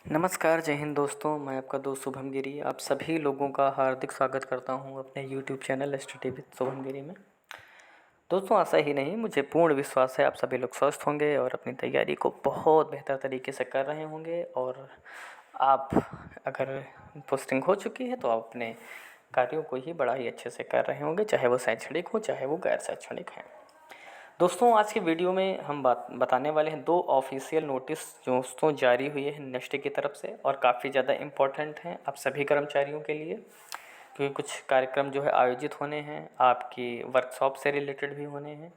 नमस्कार, जय हिंद दोस्तों। मैं आपका दोस्त शुभम गिरी आप सभी लोगों का हार्दिक स्वागत करता हूं अपने YouTube channel study with Shubham Giri में। दोस्तों, आशा ही नहीं मुझे पूर्ण विश्वास है आप सभी लोग स्वस्थ होंगे और अपनी तैयारी को बहुत बेहतर तरीके से कर रहे होंगे। और आप अगर पोस्टिंग हो चुकी है तो आप अपने कार्यों को ही बड़ा ही अच्छे से कर रहे होंगे, चाहे वो शैक्षणिक हो चाहे वो गैर शैक्षणिक हैं। दोस्तों, आज की वीडियो में हम बताने वाले हैं दो ऑफिशियल नोटिस जो दोस्तों जारी हुई है नेक्स्ट की तरफ से और काफ़ी ज़्यादा इम्पोर्टेंट हैं आप सभी कर्मचारियों के लिए, क्योंकि कुछ कार्यक्रम जो है आयोजित होने हैं, आपकी वर्कशॉप से रिलेटेड भी होने हैं।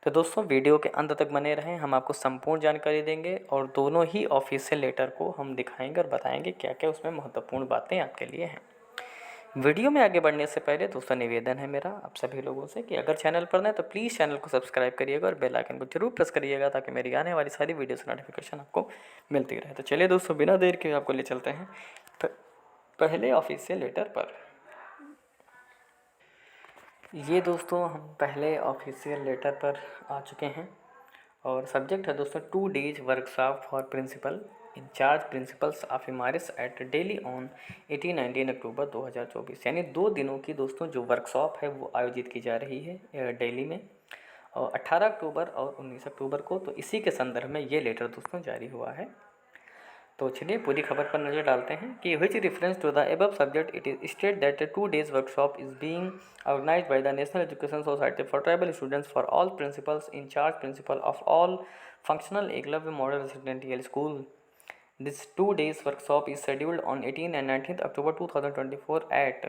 तो दोस्तों, वीडियो के अंत तक बने रहें, हम आपको संपूर्ण जानकारी देंगे और दोनों ही ऑफिशियल लेटर को हम दिखाएंगे और बताएंगे क्या क्या उसमें महत्वपूर्ण बातें आपके लिए हैं। वीडियो में आगे बढ़ने से पहले दोस्तों निवेदन है मेरा आप सभी लोगों से कि अगर चैनल पर नए तो प्लीज़ चैनल को सब्सक्राइब करिएगा और बेल आइकन को जरूर प्रेस करिएगा ताकि मेरी आने वाली सारी वीडियोस नोटिफिकेशन आपको मिलती रहे। तो चलिए दोस्तों, बिना देर के आपको ले चलते हैं पहले ऑफिशियल लेटर पर। ये दोस्तों हम पहले ऑफिशियल लेटर पर आ चुके हैं और सब्जेक्ट है दोस्तों 2 days workshop for principal incharge principals of EMRS at Delhi on 18-19 October 2024। यानी 2 दिनों की दोस्तों जो वर्कशॉप है वो आयोजित की जा रही है दिल्ली में और 18 अक्टूबर और 19 अक्टूबर को। तो इसी के संदर्भ में ये लेटर दोस्तों जारी हुआ है। तो चलिए पूरी खबर पर नज़र डालते हैं कि which reference to the above subject it is state that 2 days workshop is being organised by the national education society for tribal students for all principals in charge principal of all functional Eklavya model residential school. This 2 days workshop is scheduled on 18 and 19th October 2024 at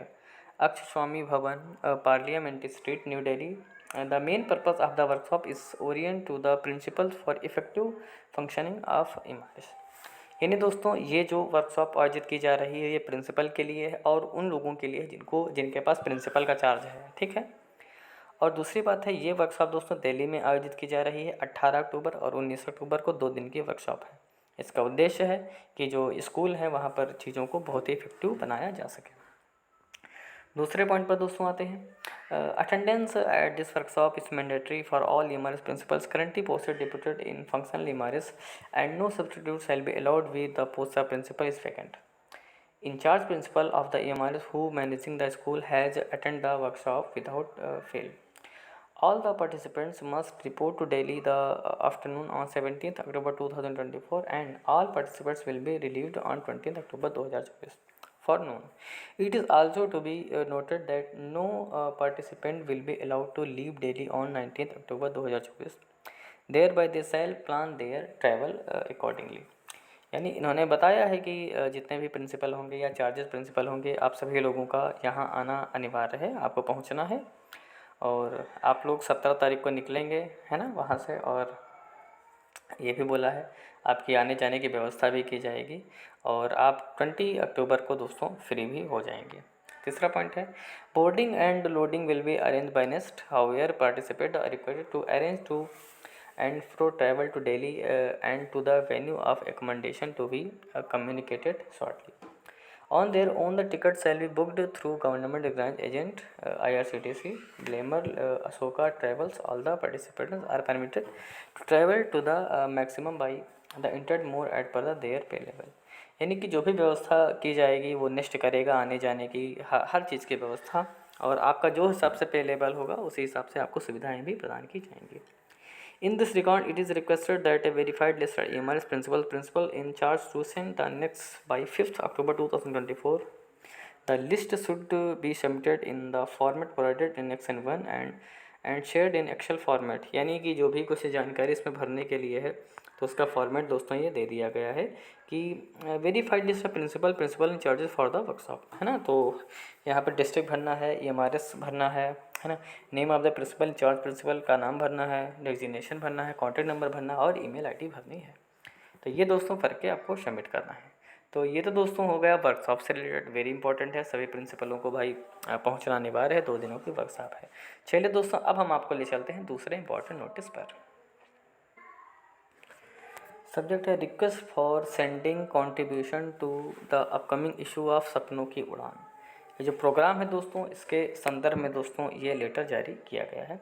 Akshaswamy Bhavan, Parliament Street, New Delhi. And the main purpose of the workshop is orient to the principles for effective functioning of IMARS। यानी दोस्तों, ये जो workshop आयोजित की जा रही है ये प्रिंसिपल के लिए है और उन लोगों के लिए जिनके पास प्रिंसिपल का चार्ज है, ठीक है। और दूसरी बात है, ये वर्कशॉप दोस्तों दिल्ली में आयोजित की जा रही है 18 अक्टूबर और 19 अक्टूबर को 2 दिन की वर्कशॉप है। इसका उद्देश्य है कि जो स्कूल है वहाँ पर चीज़ों को बहुत ही इफेक्टिव बनाया जा सके। दूसरे पॉइंट पर दोस्तों आते हैं, attendance at this workshop is mandatory for all EMRS principals currently posted deputed in functional EMRS and no substitute shall be allowed with the post of principal is vacant. In-charge principal of the EMRS who managing the school has attended the workshop without fail. All the participants must report to Delhi the afternoon on 17th October 2024 and all participants will be relieved on 20th October 2024 for noon. It is also to be noted that no participant will be allowed to leave Delhi on 19th October 2024. Thereby they shall plan their travel accordingly. यानी इन्होंने बताया है कि जितने भी principal होंगे या charges principal होंगे आप सभी लोगों का यहाँ आना अनिवार्य है, आपको पहुँचना है और आप लोग 17 तारीख को निकलेंगे, है ना, वहाँ से। और ये भी बोला है आपकी आने जाने की व्यवस्था भी की जाएगी और आप 20 अक्टूबर को दोस्तों फ्री भी हो जाएंगे। तीसरा पॉइंट है, boarding and lodging will be arrange by next however participate are requested to arrange to and for travel to Delhi and to the venue of accommodation to be communicated shortly. On their own, the tickets shall be booked through government grant agent IRCTC, Glamour, Ashoka Travels. All the participants are permitted to travel to the maximum by the entered mode at per their pay level. यानी कि जो भी व्यवस्था की जाएगी वो next करेगा आने जाने की हर चीज़ की व्यवस्था, और आपका जो हिसाब से पे लेवल होगा उसी हिसाब से आपको सुविधाएं भी प्रदान की जाएंगी। In this regard, it is requested that a verified listed EMRS principal in charge to send the annex by 5th October 2024. The list should be submitted in the format provided in Annex 1 and shared in Excel format। यानी कि जो भी कुछ जानकारी इसमें भरने के लिए है तो उसका फॉर्मेट दोस्तों ये दे दिया गया है कि verified list of principal in charges for the workshop, है ना। तो यहाँ पर डिस्ट्रिक्ट भरना है, EMRS भरना है ना, name of the principal in charge principal का नाम भरना है, डेजिग्नेशन भरना है, कॉन्टैक्ट नंबर भरना और ईमेल आईडी भरनी है। तो ये दोस्तों भर के आपको सबमिट करना है। तो ये तो दोस्तों हो गया वर्कशॉप से रिलेटेड, वेरी इंपॉर्टेंट है, सभी प्रिंसिपलों को भाई पहुंचना अनिवार्य है, 2 दिनों की वर्कशॉप है। चलिए दोस्तों, अब हम आपको ले चलते हैं दूसरे इंपॉर्टेंट नोटिस पर। सब्जेक्ट है request for sending contribution to the upcoming issue of सपनों की उड़ान। ये जो प्रोग्राम है दोस्तों इसके संदर्भ में दोस्तों ये लेटर जारी किया गया है।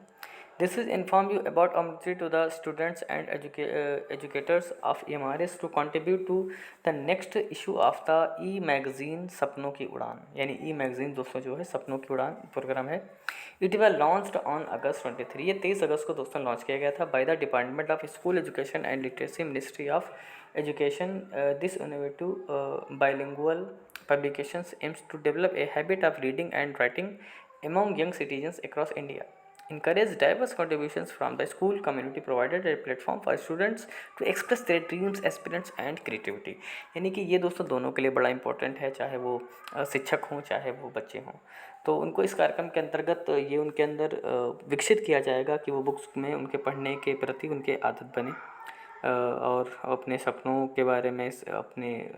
This is inform you about opportunity to the students and educators of EMRS to contribute to the next issue of the e-magazine सपनों की उड़ान, यानी e-magazine दोस्तों जो है सपनों की उड़ान प्रोग्राम है। It was launched on August 23, ये 23 अगस्त को दोस्तों लॉन्च किया गया था by the department of school education and literacy, ministry of education. This innovative bilingual publications aims to develop a habit of reading and writing among young citizens across India, encourage diverse contributions from the school community, provided a platform for students to express their dreams, aspirations and creativity। यानी कि ये दोस्तों दोनों के लिए बड़ा important है, चाहे वो शिक्षक हों चाहे वो बच्चे हों। तो उनको इस कार्यक्रम के अंतर्गत ये उनके अंदर विकसित किया जाएगा कि वो बुक्स में उनके पढ़ने के प्रति उनके आदत बने और अपने सपनों के बारे में अपने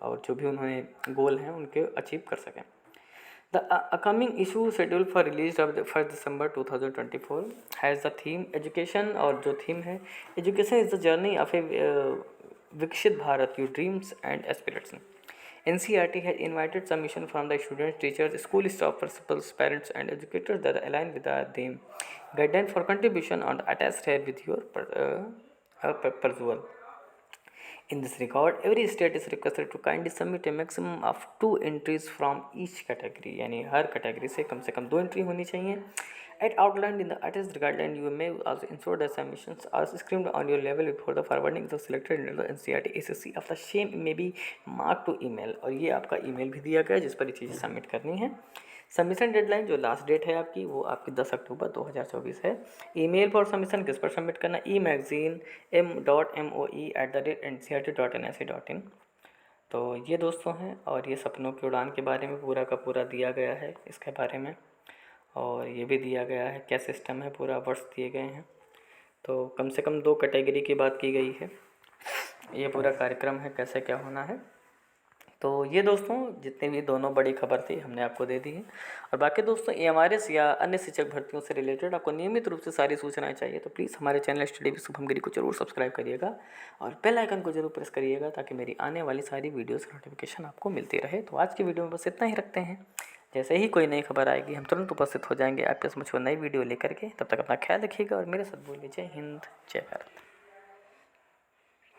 और जो भी उन्होंने गोल हैं उनके अचीव कर सकें। The upcoming issue schedule for release of 1 December 2024 has the theme education, और जो थीम है education is the journey of a Viksit Bharat, you dreams and aspiration. NCERT has invited submission from the students, teachers, school staff, principals, parents and educators that align with the theme. Guideline for contribution are attached here with your perusal. In this regard, every state is requested to kindly submit a maximum of 2 entries from each category, यानी हर category से कम 2 entry होनी चाहिए। As outlined in the attached guideline, you may also ensure that submissions are screened on your level before the forwarding the selected into the NCERT ACC of the same may be marked to email, और ये आपका email भी दिया गया है जिस पर ये चीज़ें सबमिट करनी है। सबमिशन डेडलाइन जो लास्ट डेट है आपकी वो आपकी 10 अक्टूबर 2024 है। ईमेल फॉर सबमिशन किस पर सबमिट करना, emagazine.moe@ncert.nic.in। तो ये दोस्तों हैं, और ये सपनों की उड़ान के बारे में पूरा का पूरा दिया गया है इसके बारे में, और ये भी दिया गया है क्या सिस्टम है, पूरा वर्ष दिए गए हैं। तो कम से कम 2 कैटेगरी की बात की गई है, ये पूरा कार्यक्रम है कैसे क्या होना है। तो ये दोस्तों जितने भी दोनों बड़ी खबर थी हमने आपको दे दी है। और बाकी दोस्तों EMRS या अन्य शिक्षक भर्तियों से रिलेटेड आपको नियमित रूप से सारी सूचनाएं चाहिए तो प्लीज़ हमारे चैनल स्टडी विद शुभम को जरूर सब्सक्राइब करिएगा और बेल आइकन को जरूर प्रेस करिएगा ताकि मेरी आने वाली सारी वीडियोज़ की नोटिफिकेशन आपको मिलती रहे। तो आज की वीडियो में बस इतना ही रखते हैं, जैसे ही कोई नई खबर आएगी हम तुरंत उपस्थित हो जाएंगे आपके समक्ष नई वीडियो लेकर के। तब तक अपना ख्याल रखिएगा और मेरे साथ बोलिए जय हिंद जय भारत।